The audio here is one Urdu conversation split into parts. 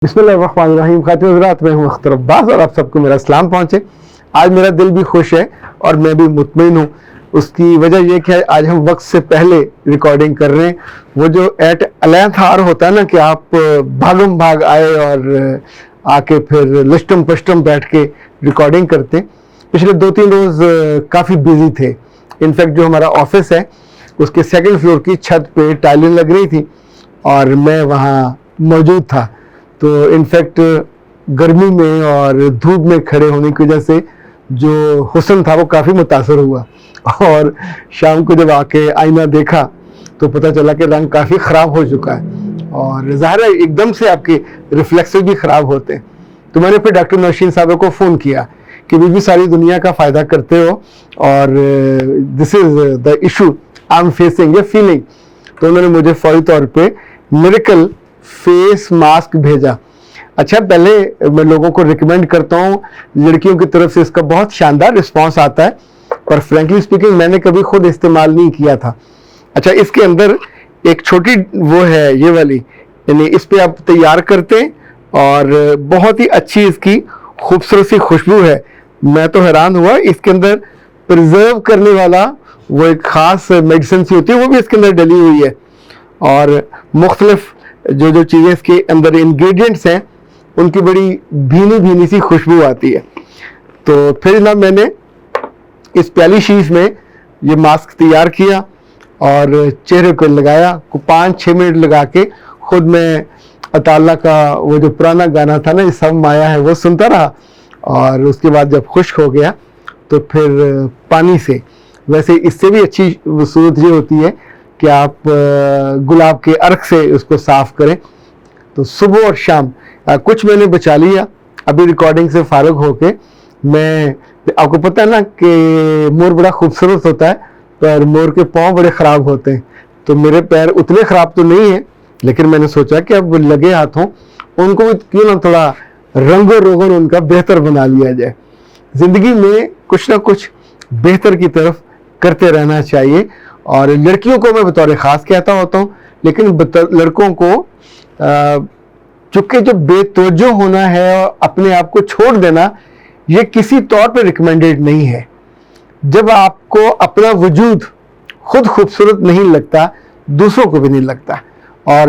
بسم اللہ الرحمن الرحیم. خاتون حضرات، میں ہوں اختر عباس اور آپ سب کو میرا اسلام پہنچے. آج میرا دل بھی خوش ہے اور میں بھی مطمئن ہوں. اس کی وجہ یہ کہ آج ہم وقت سے پہلے ریکارڈنگ کر رہے ہیں. وہ جو ایٹ 11th hour ہوتا ہے نا کہ آپ بھاگم بھاگ آئے اور آ کے پھر لشٹم پشٹم بیٹھ کے ریکارڈنگ کرتے ہیں. پچھلے 2-3 روز کافی بیزی تھے. انفیکٹ جو ہمارا آفس ہے اس کے 2nd فلور کی چھت پہ ٹائلیں لگ رہی تھی اور میں وہاں موجود تھا. تو انفیکٹ گرمی میں اور دھوپ میں کھڑے ہونے کی وجہ سے جو حسن تھا وہ کافی متاثر ہوا. اور شام کو جب آ کے آئینہ دیکھا تو پتہ چلا کہ رنگ کافی خراب ہو چکا ہے اور ظاہر ہے ایک دم سے آپ کے ریفلیکسز بھی خراب ہوتے ہیں. تو میں نے پھر ڈاکٹر نوشین صاحب کو فون کیا کہ بھی ساری دنیا کا فائدہ کرتے ہو اور this is the issue I am facing a feeling. تو انہوں نے مجھے فوری طور پہ میریکل فیس ماسک بھیجا. اچھا، پہلے میں لوگوں کو ریکمینڈ کرتا ہوں، لڑکیوں کی طرف سے اس کا بہت شاندار رسپانس آتا ہے اور فرینکلی اسپیکنگ میں نے کبھی خود استعمال نہیں کیا تھا. اچھا، اس کے اندر ایک چھوٹی وہ ہے یہ والی، یعنی اس پہ آپ تیار کرتے ہیں اور بہت ہی اچھی اس کی خوبصورت سی خوشبو ہے. میں تو حیران ہوا. اس کے اندر پرزرو کرنے والا وہ ایک خاص میڈیسن سی ہوتی ہے، وہ بھی اس کے اندر ڈلی ہوئی ہے اور مختلف جو چیزیں اس کے اندر انگریڈینٹس ہیں ان کی بڑی بھینی بھینی سی خوشبو آتی ہے. تو پھر جناب میں نے اس پیالی شیش میں یہ ماسک تیار کیا اور چہرے کو لگایا. 5-6 منٹ لگا کے خود میں اطالہ کا وہ جو پرانا گانا تھا نا، اس ہم آیا ہے، وہ سنتا رہا. اور اس کے بعد جب خشک ہو گیا تو پھر پانی سے، ویسے اس سے بھی اچھی صورت یہ ہوتی ہے کہ آپ گلاب کے عرق سے اس کو صاف کریں. تو صبح اور شام کچھ میں نے بچا لیا. ابھی ریکارڈنگ سے فارغ ہو کے آپ کو پتہ ہے نا کہ مور بڑا خوبصورت ہوتا ہے پر مور کے پاؤں بڑے خراب ہوتے ہیں. تو میرے پیر اتنے خراب تو نہیں ہیں، لیکن میں نے سوچا کہ اب لگے ہاتھوں ان کو کیوں نہ تھوڑا رنگ و روغن ان کا بہتر بنا لیا جائے. زندگی میں کچھ نہ کچھ بہتر کی طرف کرتے رہنا چاہیے. اور لڑکیوں کو میں بطور خاص کہتا ہوتا ہوں، لیکن لڑکوں کو چونکہ جو بے توجہ ہونا ہے اور اپنے آپ کو چھوڑ دینا، یہ کسی طور پہ ریکمینڈیڈ نہیں ہے. جب آپ کو اپنا وجود خود خوبصورت نہیں لگتا، دوسروں کو بھی نہیں لگتا. اور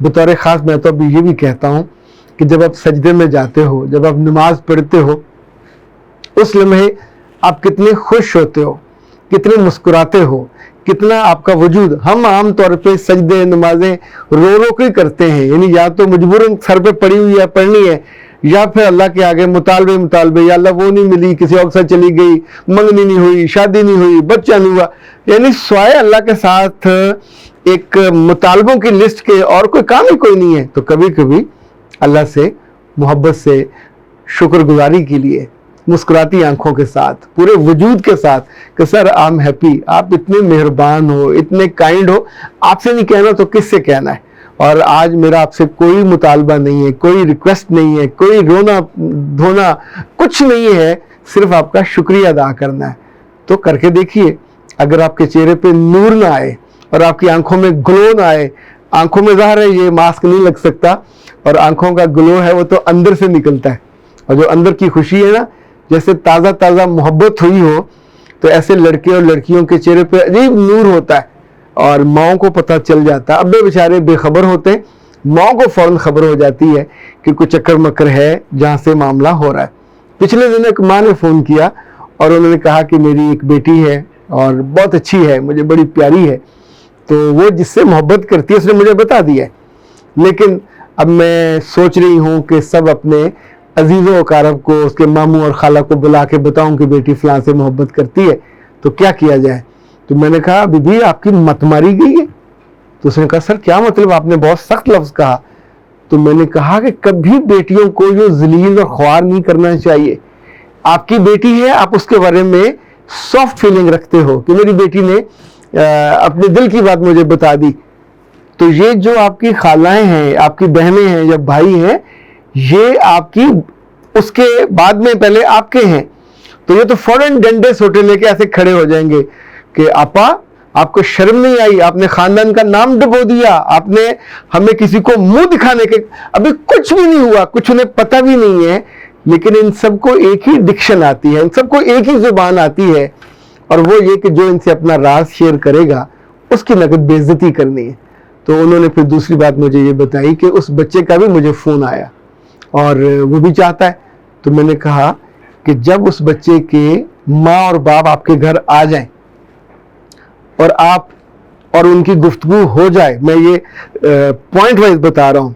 بطور خاص میں تو ابھی یہ بھی کہتا ہوں کہ جب آپ سجدے میں جاتے ہو، جب آپ نماز پڑھتے ہو، اس لمحے آپ کتنے خوش ہوتے ہو، کتنے مسکراتے ہو، کتنا آپ کا وجود. ہم عام طور پہ سجدے نمازیں رو رو کے کرتے ہیں، یعنی یا تو مجبوراً سر پہ پڑی ہوئی ہے پڑھنی ہے، یا پھر اللہ کے آگے مطالبے، یا اللہ وہ نہیں ملی، کسی اور سے چلی گئی، منگنی نہیں ہوئی، شادی نہیں ہوئی، بچہ نہیں ہوا، یعنی سوائے اللہ کے ساتھ ایک مطالبوں کی لسٹ کے اور کوئی کام ہی کوئی نہیں ہے. تو کبھی کبھی اللہ سے محبت سے شکر گزاری کے لیے مسکراتی آنکھوں کے ساتھ، پورے وجود کے ساتھ کہ سر آئی ایم ہیپی، آپ اتنے مہربان ہو، اتنے کائنڈ ہو، آپ سے نہیں کہنا تو کس سے کہنا ہے. اور آج میرا آپ سے کوئی مطالبہ نہیں ہے، کوئی ریکویسٹ نہیں ہے، کوئی رونا دھونا کچھ نہیں ہے، صرف آپ کا شکریہ ادا کرنا ہے. تو کر کے دیکھیے. اگر آپ کے چہرے پہ نور نہ آئے اور آپ کی آنکھوں میں گلو نہ آئے، آنکھوں میں ظاہر ہے یہ ماسک نہیں لگ سکتا، اور آنکھوں کا گلو ہے وہ تو اندر سے نکلتا ہے. اور جو اندر کی خوشی ہے نا، جیسے تازہ محبت ہوئی ہو، تو ایسے لڑکے اور لڑکیوں کے چہرے پہ عجیب نور ہوتا ہے اور ماؤں کو پتہ چل جاتا ہے. ابے بیچارے بے خبر ہوتے ہیں، ماؤں کو فوراً خبر ہو جاتی ہے کہ کوئی چکر مکر ہے جہاں سے معاملہ ہو رہا ہے. پچھلے دن ایک ماں نے فون کیا اور انہوں نے کہا کہ میری ایک بیٹی ہے اور بہت اچھی ہے، مجھے بڑی پیاری ہے. تو وہ جس سے محبت کرتی ہے اس نے مجھے بتا دیا ہے، لیکن اب میں سوچ رہی ہوں کہ سب اپنے عزیزوں و اقارب کو، اس کے ماموں اور خالہ کو بلا کے بتاؤں کہ بیٹی فلاں سے محبت کرتی ہے، تو کیا کیا جائے. تو میں نے کہا بی بی آپ کی مت ماری گئی ہے. تو اس نے کہا سر کیا مطلب، آپ نے بہت سخت لفظ کہا. تو میں نے کہا کہ کبھی بیٹیوں کو جو ذلیل اور خوار نہیں کرنا چاہیے. آپ کی بیٹی ہے، آپ اس کے بارے میں سافٹ فیلنگ رکھتے ہو کہ میری بیٹی نے اپنے دل کی بات مجھے بتا دی. تو یہ جو آپ کی خالائیں ہیں، آپ کی بہنیں ہیں یا بھائی ہیں، یہ آپ کی اس کے بعد میں پہلے آپ کے ہیں. تو یہ تو فوراً ڈنڈے سوٹے لے کے ایسے کھڑے ہو جائیں گے کہ آپا آپ کو شرم نہیں آئی؟ آپ نے خاندان کا نام ڈبو دیا، آپ نے ہمیں کسی کو منہ دکھانے کے، ابھی کچھ بھی نہیں ہوا، کچھ انہیں پتہ بھی نہیں ہے، لیکن ان سب کو ایک ہی ڈکشن آتی ہے، ان سب کو ایک ہی زبان آتی ہے، اور وہ یہ کہ جو ان سے اپنا راز شیئر کرے گا اس کی نقد بے عزتی کرنی ہے۔ تو انہوں نے پھر دوسری بات مجھے یہ بتائی کہ اس بچے کا بھی مجھے فون آیا اور وہ بھی چاہتا ہے۔ تو میں نے کہا کہ جب اس بچے کے ماں اور باپ آپ کے گھر آ جائیں اور آپ اور ان کی گفتگو ہو جائے، میں یہ پوائنٹ وائز بتا رہا ہوں،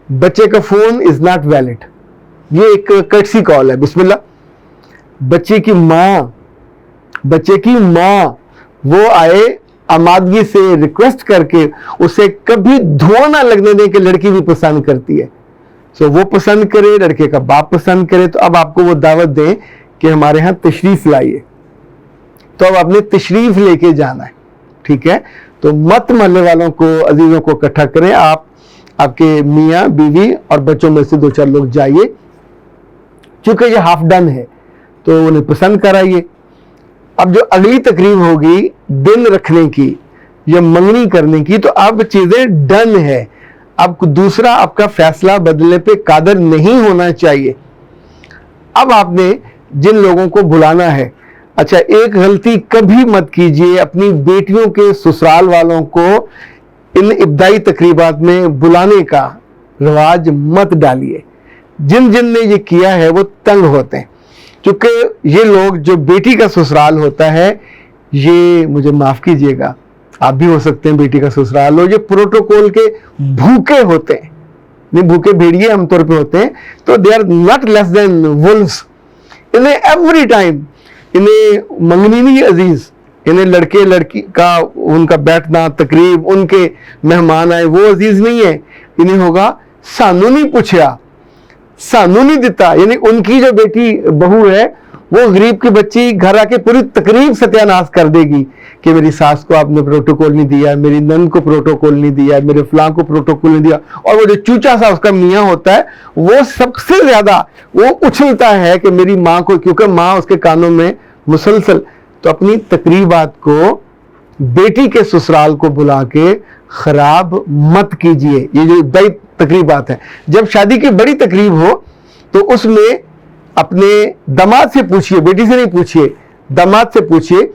بچے کا فون از ناٹ ویلڈ، یہ ایک کٹسی کال ہے، بسم اللہ۔ بچے کی ماں وہ آئے آمادگی سے ریکویسٹ کر کے، اسے کبھی دھواں نہ لگنے دیں کہ لڑکی بھی پسند کرتی ہے، سو وہ پسند کرے، لڑکے کا باپ پسند کرے، تو اب آپ کو وہ دعوت دیں کہ ہمارے ہاں تشریف لائیے، تو اب آپ نے تشریف لے کے جانا ہے، ٹھیک ہے؟ تو مت محلے والوں کو، عزیزوں کو اکٹھا کریں، آپ کے میاں بیوی اور بچوں میں سے 2-4 لوگ جائیے، چونکہ یہ ہاف ڈن ہے تو انہیں پسند کرائیے۔ اب جو اگلی تقریب ہوگی دن رکھنے کی یا منگنی کرنے کی، تو اب چیزیں ڈن ہے، اب دوسرا آپ کا فیصلہ بدلنے پہ قادر نہیں ہونا چاہیے۔ اب آپ نے جن لوگوں کو بلانا ہے، اچھا ایک غلطی کبھی مت کیجئے، اپنی بیٹیوں کے سسرال والوں کو ان ابتدائی تقریبات میں بلانے کا رواج مت ڈالیے۔ جن نے یہ کیا ہے وہ تنگ ہوتے ہیں، کیونکہ یہ لوگ جو بیٹی کا سسرال ہوتا ہے، یہ مجھے معاف کیجئے گا، آپ بھی ہو سکتے ہیں بیٹی کا سسرال ہو، یہ پروٹوکول کے بھوکے ہوتے ہیں، نہیں بھوکے بھیڑیے عام طور پہ ہوتے ہیں، تو they are not less than wolves۔ انہیں ایوری ٹائم، انہیں منگنی نہیں عزیز، انہیں لڑکی کا ان کا بیٹھنا، تقریب، ان کے مہمان آئے وہ عزیز نہیں ہے، انہیں ہوگا سانو نہیں پوچھا، سانو نہیں دیتا، یعنی ان کی جو بیٹی بہو ہے وہ غریب کی بچی گھر آ کے پوری تقریب ستیاناش کر دے گی کہ میری ساس کو آپ نے پروٹوکول نہیں دیا، میری نند کو پروٹوکول نہیں دیا، میرے فلاں کو پروٹوکول نہیں دیا، اور وہ جو چوچا سا اس کا میاں ہوتا ہے وہ سب سے زیادہ وہ اچھلتا ہے کہ میری ماں کو، کیونکہ ماں اس کے کانوں میں مسلسل۔ تو اپنی تقریبات کو بیٹی کے سسرال کو بلا کے خراب مت کیجئے، یہ جو بڑی تقریبات ہیں۔ جب شادی کی بڑی تقریب ہو تو اس میں اپنے داماد سے پوچھئے، بیٹی سے نہیں پوچھئے، داماد سے پوچھئے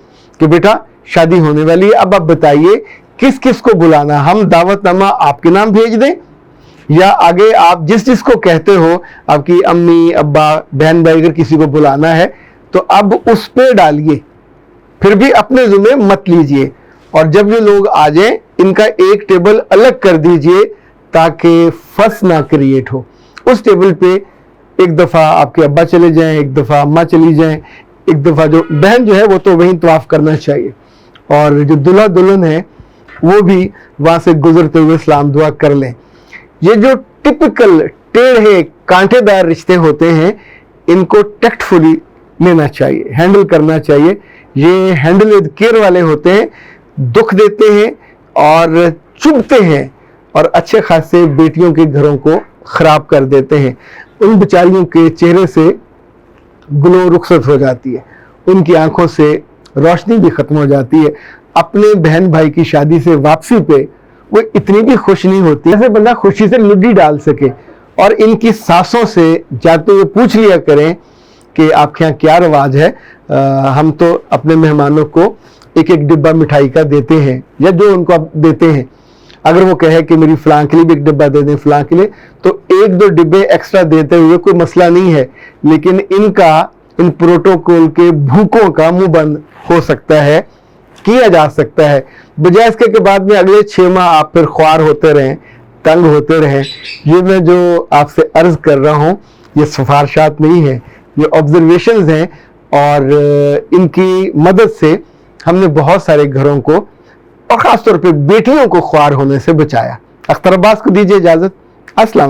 کہ بیٹا شادی ہونے والی ہے، اب آپ بتائیے کس کس کو بلانا، ہم دعوت نامہ آپ کے نام بھیج دیں یا آگے آپ جس کو کہتے ہو، آپ کی امی ابا بہن بھائی اگر کسی کو بلانا ہے تو اب اس پہ ڈالیے، پھر بھی اپنے ذمہ مت لیجئے۔ اور جب یہ لوگ آ جائیں ان کا ایک ٹیبل الگ کر دیجئے تاکہ فس نہ کریٹ ہو۔ اس ٹیبل پہ ایک دفعہ آپ کے ابا چلے جائیں، ایک دفعہ اماں چلی جائیں، ایک دفعہ جو بہن جو ہے وہ تو وہیں طواف کرنا چاہیے، اور جو دلہا دلہن ہے وہ بھی وہاں سے گزرتے ہوئے سلام دعا کر لیں۔ یہ جو ٹپکل ٹیڑھے کانٹے دار رشتے ہوتے ہیں ان کو ٹیکٹ فلی لینا چاہیے، ہینڈل کرنا چاہیے۔ یہ ہینڈل ود کیئر والے ہوتے ہیں، دکھ دیتے ہیں اور چبھتے ہیں اور اچھے خاصے بیٹیوں کے گھروں کو خراب کر دیتے ہیں۔ ان بیچاریوں کے چہرے سے گلو رخصت ہو جاتی ہے، ان کی آنکھوں سے روشنی بھی ختم ہو جاتی ہے۔ اپنے بہن بھائی کی شادی سے واپسی پہ وہ اتنی بھی خوش نہیں ہوتی جیسے بندہ خوشی سے لڈی ڈال سکے، اور ان کی ساسوں سے جاتے ہوئے پوچھ لیا کریں کہ آپ کے یہاں کیا رواج ہے، ہم تو اپنے مہمانوں کو ایک ڈبہ مٹھائی کا دیتے ہیں، یا جو ان کو آپ دیتے ہیں، اگر وہ کہے کہ میری فلاں کے لیے بھی ایک ڈبہ دے دیں، فلاں کے لیے، تو 1-2 ڈبے ایکسٹرا دیتے ہوئے کوئی مسئلہ نہیں ہے، لیکن ان پروٹوکول کے بھوکوں کا منہ بند ہو سکتا ہے، کیا جا سکتا ہے، بجائے اس کے بعد میں اگلے 6 ماہ آپ پھر خوار ہوتے رہیں، تنگ ہوتے رہیں۔ یہ میں جو آپ سے عرض کر رہا ہوں یہ سفارشات نہیں ہے، یہ آبزرویشنز ہیں، اور ان کی مدد سے ہم نے بہت سارے گھروں کو اور خاص طور پہ بیٹیوں کو خوار ہونے سے بچایا۔ اختر عباس کو دیجیے اجازت۔ السلام علیکم۔